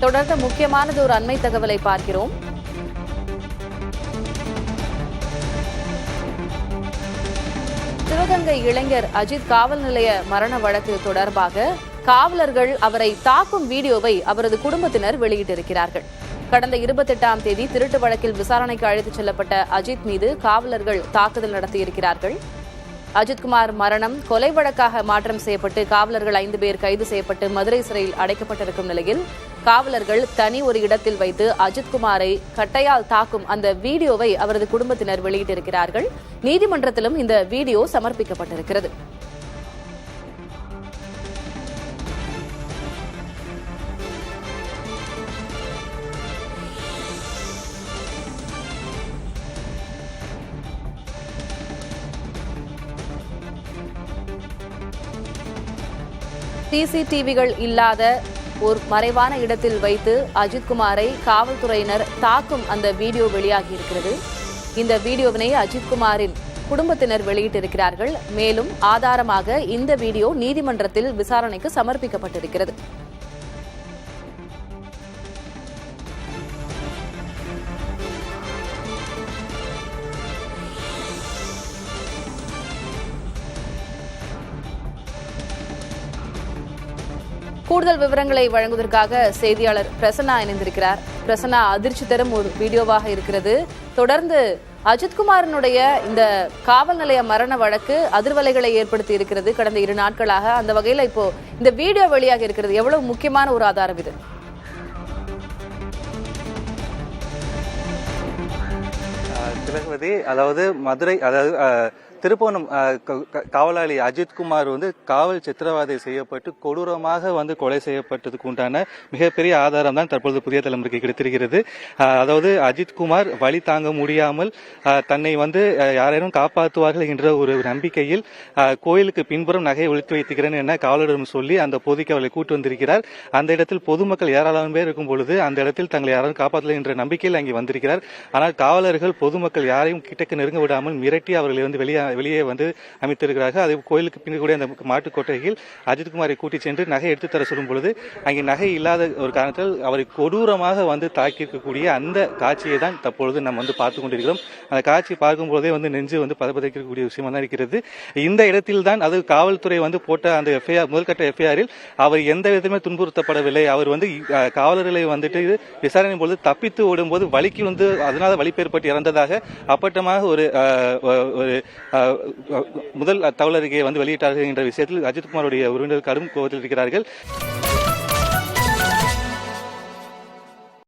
தொடர்ந்து முக்கியமானது ஒரு அண்மை தகவலை பார்க்கிறோம். சிவகங்கை இளைஞர் அஜித் காவல் நிலைய மரண வழக்கு தொடர்பாக காவலர்கள் அவரை தாக்கும் வீடியோவை அவரது குடும்பத்தினர் வெளியிட்டிருக்கிறார்கள். கடந்த 28ஆம் தேதி திருட்டு வழக்கில் விசாரணைக்கு அழைத்துச் செல்லப்பட்ட அஜித் மீது காவலர்கள் தாக்குதல் நடத்தியிருக்கிறார்கள். அஜித்குமார் மரணம் கொலை வழக்காக மாற்றம் செய்யப்பட்டு காவலர்கள் 5 பேர் கைது செய்யப்பட்டு மதுரை சிறையில் அடைக்கப்பட்டிருக்கும் நிலையில் காவலர்கள் தனி ஒரு இடத்தில் வைத்து அஜித்குமாரை கட்டையால் தாக்கும் அந்த வீடியோவை அவரது குடும்பத்தினர் வெளியிட்டிருக்கிறார்கள். நீதிமன்றத்திலும் இந்த வீடியோ சமர்ப்பிக்கப்பட்டிருக்கிறது. சிசிடிவிகள் இல்லாத ஒரு மறைவான இடத்தில் வைத்து அஜித்குமாரை காவல்துறையினர் தாக்கும் அந்த வீடியோ வெளியாகியிருக்கிறது. இந்த வீடியோவினை அஜித்குமாரின் குடும்பத்தினர் வெளியிட்டிருக்கிறார்கள். மேலும் ஆதாரமாக இந்த வீடியோ நீதிமன்றத்தில் விசாரணைக்கு சமர்ப்பிக்கப்பட்டிருக்கிறது. கூடுதல் விவரங்களை வழங்குவதற்காக செய்தியாளர் பிரசன்னா இணைந்திருக்கிறார். பிரசன்னா, அதிர்ச்சி தரும் ஒரு வீடியோவாக இருக்கிறது. தொடர்ந்து அஜித்குமாரனுடைய இந்த காவல் நிலைய மரண வழக்கு அதிர்வலைகளை ஏற்படுத்தி இருக்கிறது கடந்த 2 நாட்களாக. அந்த வகையில் இப்போ இந்த வீடியோ வெளியாக இருக்கிறது. எவ்வளவு முக்கியமான ஒரு ஆதாரம் இது? திலகவதி, அதாவது மதுரை, அதாவது திருப்போணம் காவலாளி அஜித்குமார் காவல் சித்திரவதை செய்யப்பட்டு கொடூரமாக கொலை செய்யப்பட்டதுக்கு உண்டான மிகப்பெரிய ஆதாரம் தான் தற்பொழுது புதிய தலைமுறைக்கு கிடைத்திருக்கிறது. அதாவது அஜித்குமார் வலி தாங்க முடியாமல் தன்னை யாரேனும் காப்பாற்றுவார்கள் என்ற ஒரு நம்பிக்கையில் கோயிலுக்கு பின்புறம் நகையை ஒழித்து வைத்துக்கிறேன் என காவலரிடம் சொல்லி அந்த பொதுக்கு அவர்களை கூட்டு வந்திருக்கிறார். அந்த இடத்தில் பொதுமக்கள் ஏராளமான பேர் இருக்கும் பொழுது அந்த இடத்தில் தங்களை யாரும் காப்பாற்றல என்ற நம்பிக்கையில் அங்கே வந்திருக்கிறார். ஆனால் காவலர்கள் பொதுமக்கள் யாரையும் கிட்டக்கு நெருங்க விடாமல் மிரட்டி அவர்களை வெளியே அமைத்திருக்கிறார்கள். அதே கோயிலுக்கு பின்னக்கூடிய அந்த மாட்டுக்கோட்டையில் அஜித்குமாரை கூட்டிச் சென்று நகை எடுத்து தர சொல்லும் பொழுது அங்கே நகை இல்லாத ஒரு காரணத்தால் அவரை கொடூரமாக தாக்கியிருக்கக்கூடிய அந்த காட்சியை தான் தற்பொழுது நாம் பார்த்துக் கொண்டிருக்கிறோம். அந்த காட்சி பார்க்கும் போதே நெஞ்சு பதபதைக்கக்கூடிய விஷயமா தான் இருக்கிறது. இந்த இடத்தில் தான் அது காவல்துறை போட்ட அந்த எஃப்ஐஆர், முதல்கட்ட எஃப்ஐஆரில் அவர் எந்த விதமே துன்புறுத்தப்படவில்லை. அவர் காவலர்களை விசாரணை பொழுது தப்பித்து ஓடும்போது வலிக்கு அதனால வலிப்பு ஏற்பட்டு இறந்ததாக அப்பட்டமாக ஒரு முதல் தகவல் அறிக்கையை வெளியிட்டார்கள் என்ற விஷயத்தில் அஜித்குமாருடைய உறவினர்கள் கடும் கோபத்தில் இருக்கிறார்கள்.